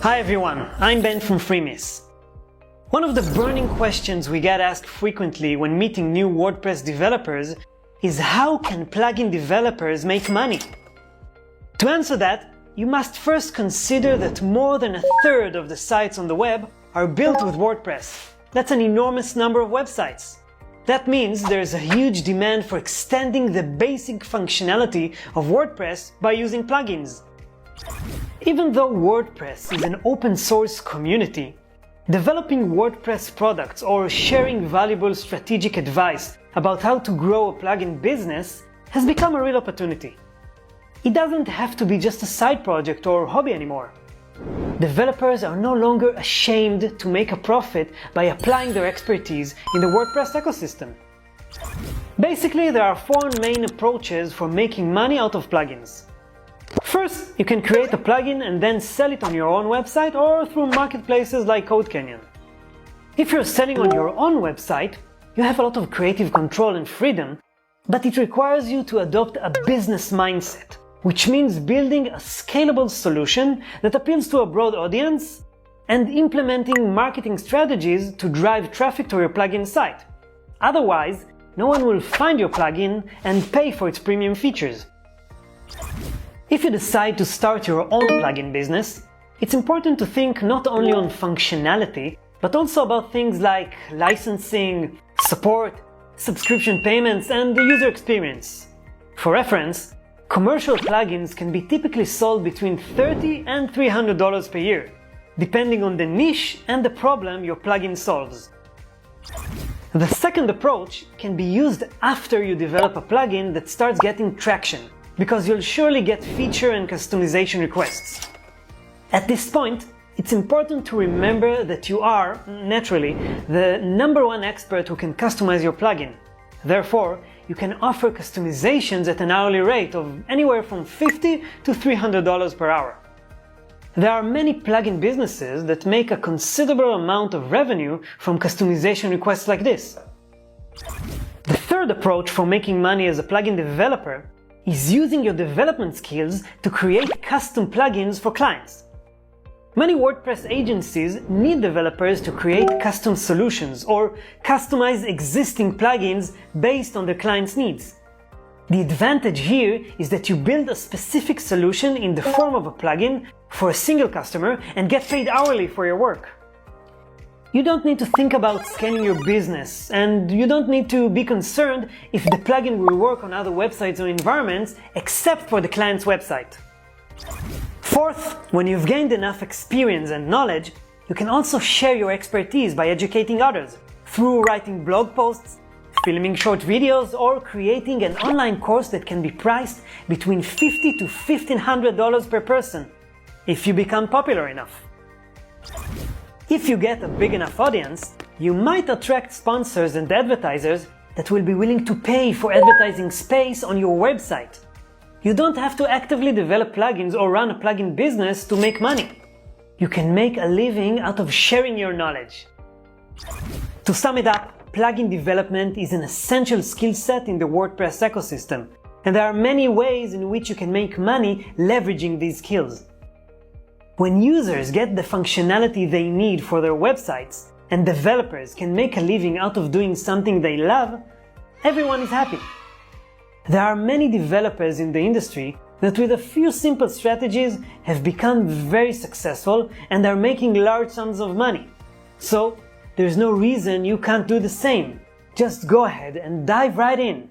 Hi everyone, I'm Ben from Freemiss. One of the burning questions we get asked frequently when meeting new WordPress developers is how can plugin developers make money? To answer that, you must first consider that more than a third of the sites on the web are built with WordPress. That's an enormous number of websites. That means there's a huge demand for extending the basic functionality of WordPress by using plugins. Even though WordPress is an open source community, developing WordPress products or sharing valuable strategic advice about how to grow a plugin business has become a real opportunity. It doesn't have to be just a side project or hobby anymore. Developers are no longer ashamed to make a profit by applying their expertise in the WordPress ecosystem. Basically, there are four main approaches for making money out of plugins. First, you can create a plugin and then sell it on your own website or through marketplaces like CodeCanyon. If you're selling on your own website, you have a lot of creative control and freedom, but it requires you to adopt a business mindset, which means building a scalable solution that appeals to a broad audience and implementing marketing strategies to drive traffic to your plugin site. Otherwise, no one will find your plugin and pay for its premium features. If you decide to start your own plugin business, it's important to think not only on functionality, but also about things like licensing, support, subscription payments, and the user experience. For reference, commercial plugins can be typically sold between $30 and $300 per year, depending on the niche and the problem your plugin solves. The second approach can be used after you develop a plugin that starts getting traction, because you'll surely get feature and customization requests. At this point, it's important to remember that you are, naturally, the number one expert who can customize your plugin. Therefore, you can offer customizations at an hourly rate of anywhere from $50 to $300 per hour. There are many plugin businesses that make a considerable amount of revenue from customization requests like this. The third approach for making money as a plugin developer is using your development skills to create custom plugins for clients. Many WordPress agencies need developers to create custom solutions or customize existing plugins based on their clients' needs. The advantage here is that you build a specific solution in the form of a plugin for a single customer and get paid hourly for your work. You don't need to think about scaling your business, and you don't need to be concerned if the plugin will work on other websites or environments except for the client's website. Fourth, when you've gained enough experience and knowledge, you can also share your expertise by educating others through writing blog posts, filming short videos, or creating an online course that can be priced between $50 to $1,500 per person if you become popular enough. If you get a big enough audience, you might attract sponsors and advertisers that will be willing to pay for advertising space on your website. You don't have to actively develop plugins or run a plugin business to make money. You can make a living out of sharing your knowledge. To sum it up, plugin development is an essential skill set in the WordPress ecosystem, and there are many ways in which you can make money leveraging these skills. When users get the functionality they need for their websites, and developers can make a living out of doing something they love, everyone is happy. There are many developers in the industry that with a few simple strategies have become very successful and are making large sums of money. So, there's no reason you can't do the same. Just go ahead and dive right in.